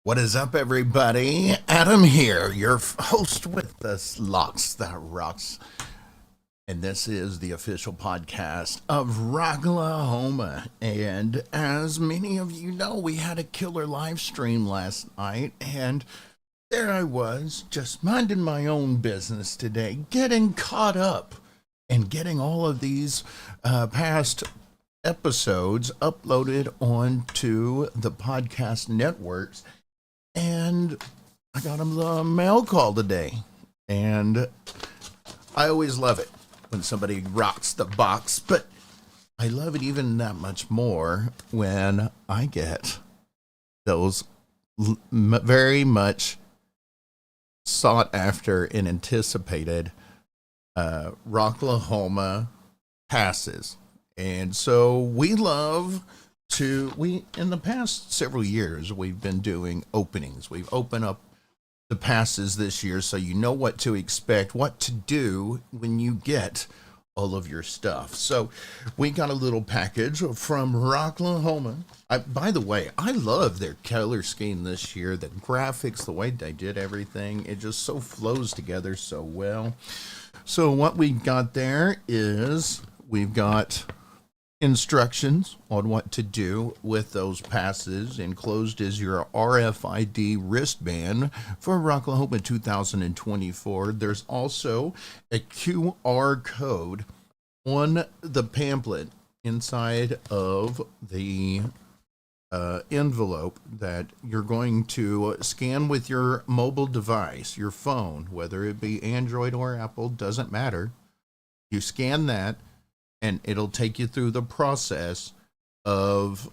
What is up, everybody? Adam here, your host with the Locks That Rocks. And this is the official podcast of Rocklahoma. And as many of you know, we had a killer live stream last night. And there I was, just minding my own business today, getting caught up and getting all of these past episodes uploaded onto the podcast networks. And I got a mail call today. And I always love it when somebody rocks the box, but I love it even that much more when I get those very much sought after and anticipated Rocklahoma passes. And so we in the past several years we've been doing openings. We've opened up the passes this year so you know what to expect, what to do when you get all of your stuff. So we got a little package from Rocklahoma. By the way, I love their color scheme this year, the graphics, the way they did everything. It just so flows together so well. So what we got there is we've got instructions on what to do with those passes. Enclosed is your RFID wristband for Rocklahoma 2024. There's also a QR code on the pamphlet inside of the envelope that you're going to scan with your mobile device, your phone, whether it be Android or Apple, doesn't matter. You scan that and it'll take you through the process of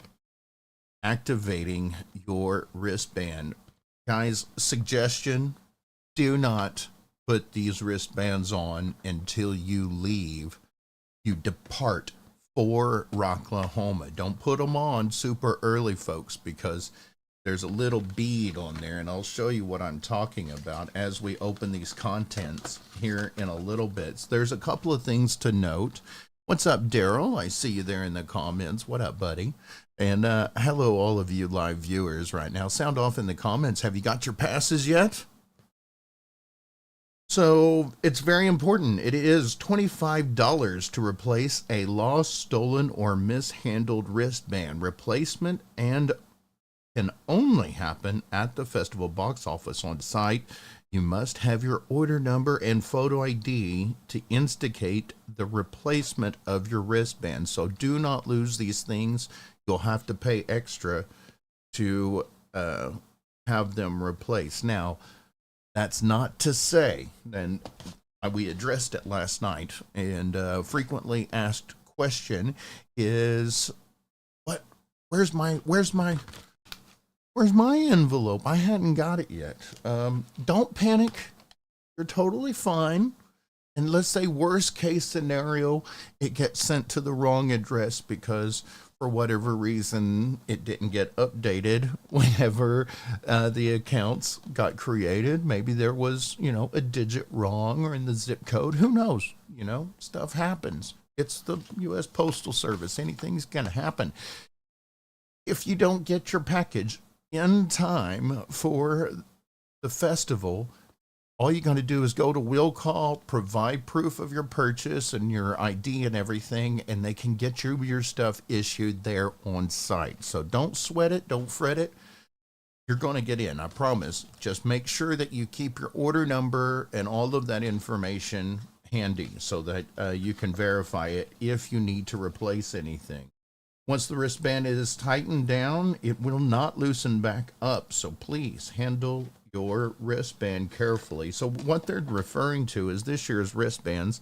activating your wristband. Guys, suggestion, do not put these wristbands on until you leave. You depart for Rocklahoma. Don't put them on super early, folks, because there's a little bead on there, and I'll show you what I'm talking about as we open these contents here in a little bit. So there's a couple of things to note. What's up, Daryl? I see you there in the comments. What up, buddy? And hello, all of you live viewers right now. Sound off in the comments. Have you got your passes yet? So it's very important. It is $25 to replace a lost, stolen, or mishandled wristband. Replacement and can only happen at the festival box office on site. You must have your order number and photo ID to instigate the replacement of your wristband. So do not lose these things. You'll have to pay extra to have them replaced. Now, that's not to say, and we addressed it last night, and frequently asked question is, where's my envelope? I hadn't got it yet. Don't panic. You're totally fine. And let's say worst case scenario, it gets sent to the wrong address because for whatever reason, it didn't get updated whenever the accounts got created. Maybe there was, a digit wrong or in the zip code. Who knows? Stuff happens. It's the U.S. Postal Service. Anything's going to happen. If you don't get your package in time for the festival, all you're going to do is go to will call, provide proof of your purchase and your ID and everything, and they can get you your stuff issued there on site. So don't sweat it, don't fret it. You're going to get in, I promise. Just make sure that you keep your order number and all of that information handy so that you can verify it if you need to replace anything. Once the wristband is tightened down, it will not loosen back up. So please handle your wristband carefully. So what they're referring to is this year's wristbands.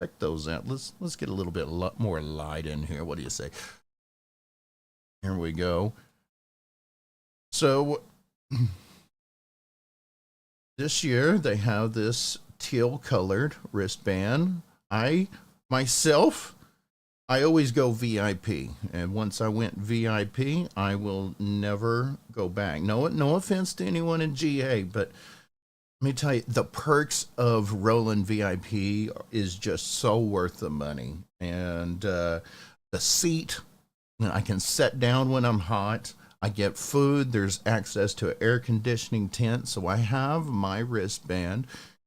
Check those out. Let's get a little bit more light in here. What do you say? Here we go. So this year they have this teal colored wristband. I always go VIP, and once I went VIP, I will never go back. No offense to anyone in GA, but let me tell you, the perks of rolling VIP is just so worth the money. And the seat, I can sit down when I'm hot. I get food. There's access to an air conditioning tent. So I have my wristband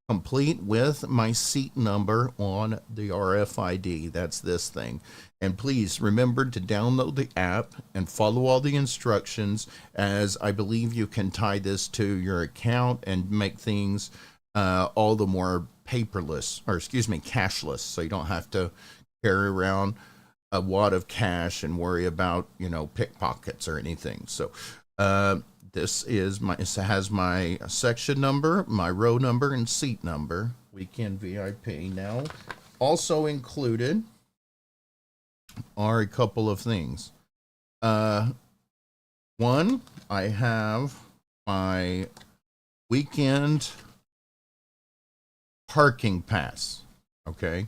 complete with my seat number on the RFID. That's this thing. And please remember to download the app and follow all the instructions, as I believe you can tie this to your account and make things all the more paperless, or excuse me, cashless. So you don't have to carry around a wad of cash and worry about, pickpockets or anything. So this has my section number, my row number, and seat number. Weekend VIP. Now, also included are a couple of things. One, I have my weekend parking pass. Okay.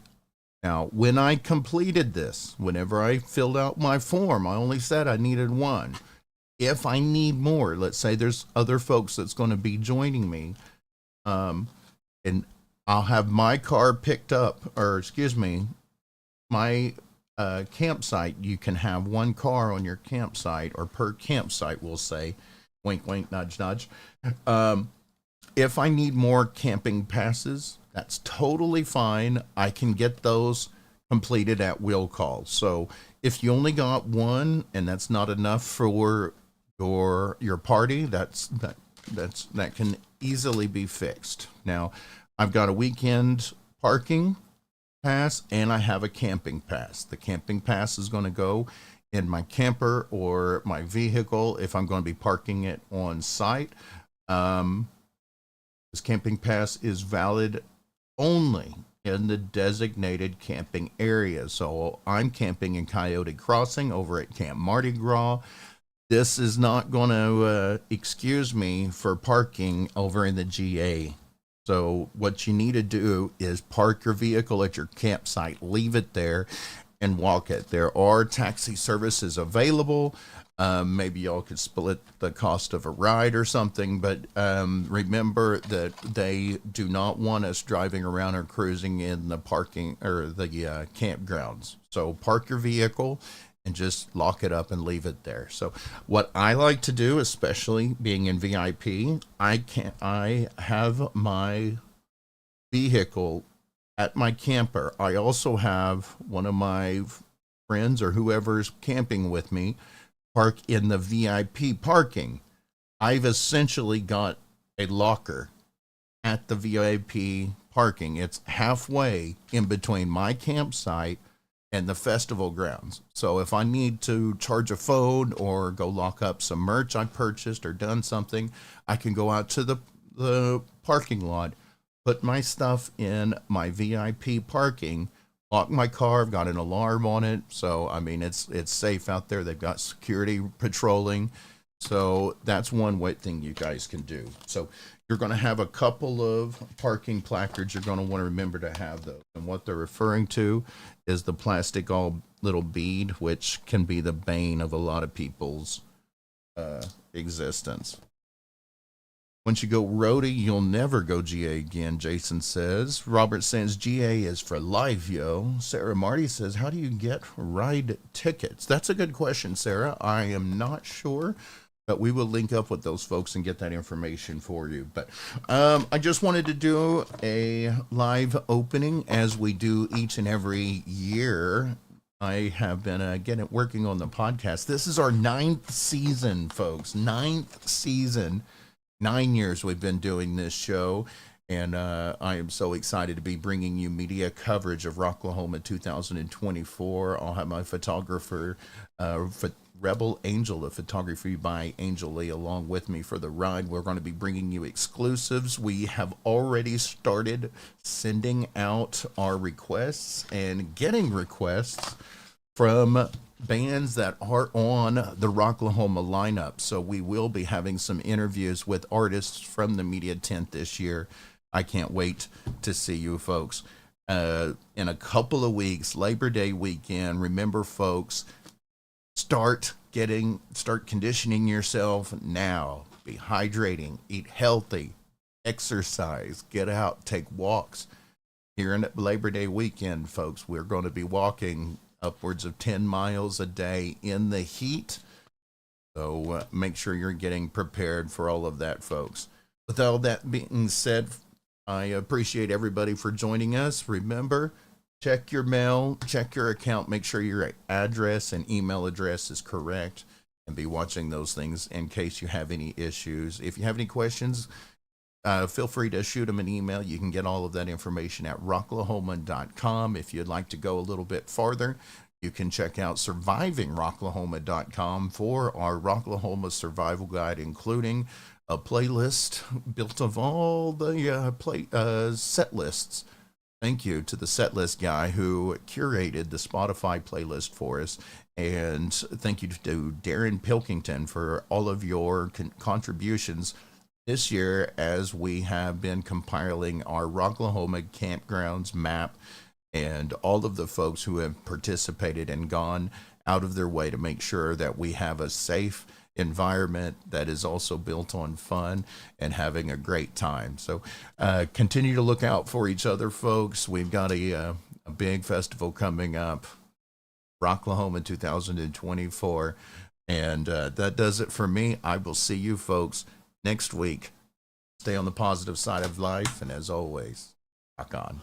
Now, when I completed this, whenever I filled out my form, I only said I needed one. If I need more, let's say there's other folks that's going to be joining me, and I'll have my car picked up, or excuse me, my campsite. You can have one car on your campsite, or per campsite, we'll say. Wink, wink, nudge, nudge. If I need more camping passes, that's totally fine. I can get those completed at will call. So if you only got one and that's not enough for your party, that can easily be fixed. Now, I've got a weekend parking pass and I have a camping pass. The camping pass is going to go in my camper or my vehicle if I'm going to be parking it on site. This camping pass is valid only in the designated camping area. So I'm camping in Coyote Crossing over at Camp Mardi Gras. This is not going to excuse me for parking over in the GA. So what you need to do is park your vehicle at your campsite, leave it there, and walk it. There are taxi services available. Maybe y'all could split the cost of a ride or something, but remember that they do not want us driving around or cruising in the parking or the campgrounds. So park your vehicle and just lock it up and leave it there. So what I like to do, especially being in VIP, I have my vehicle at my camper. I also have one of my friends or whoever's camping with me park in the VIP parking. I've essentially got a locker at the VIP parking. It's halfway in between my campsite and the festival grounds. So if I need to charge a phone or go lock up some merch I purchased or done something, I can go out to the parking lot, put my stuff in my VIP parking, lock my car. I've got an alarm on it. So, I mean, it's safe out there. They've got security patrolling. So that's one way thing you guys can do. So you're going to have a couple of parking placards. You're going to want to remember to have those. And what they're referring to is the plastic all little bead, which can be the bane of a lot of people's existence. Once you go roadie, you'll never go GA again, Jason says. Robert says GA is for life, yo. Sarah Marty says, how do you get ride tickets? That's a good question, Sarah. I am not sure, but we will link up with those folks and get that information for you. But I just wanted to do a live opening as we do each and every year. I have been, again, working on the podcast. This is our 9th season, folks. 9th season. 9 years we've been doing this show, and I am so excited to be bringing you media coverage of Rocklahoma 2024. I'll have my photographer, Rebel Angel of Photography by Angel Lee, along with me for the ride. We're going to be bringing you exclusives. We have already started sending out our requests and getting requests from bands that are on the Rocklahoma lineup. So we will be having some interviews with artists from the media tent this year. I can't wait to see you folks. In a couple of weeks, Labor Day weekend, remember folks, start conditioning yourself now. Be hydrating, eat healthy, exercise, get out, take walks. Here in Labor Day weekend, folks, we're going to be walking upwards of 10 miles a day in the heat. So make sure you're getting prepared for all of that, folks. With all that being said, I appreciate everybody for joining us. Remember, check your mail, check your account, make sure your address and email address is correct, and be watching those things in case you have any issues. If you have any questions, feel free to shoot them an email. You can get all of that information at rocklahoma.com. If you'd like to go a little bit farther, you can check out survivingrocklahoma.com for our Rocklahoma survival guide, including a playlist built of all the set lists. Thank you to the set list guy who curated the Spotify playlist for us. And thank you to Darren Pilkington for all of your contributions this year as we have been compiling our Rocklahoma campgrounds map, and all of the folks who have participated and gone out of their way to make sure that we have a safe environment that is also built on fun and having a great time. So continue to look out for each other, folks. We've got a big festival coming up, Rocklahoma 2024. And that does it for me. I will see you folks next week. Stay on the positive side of life. And as always, rock on.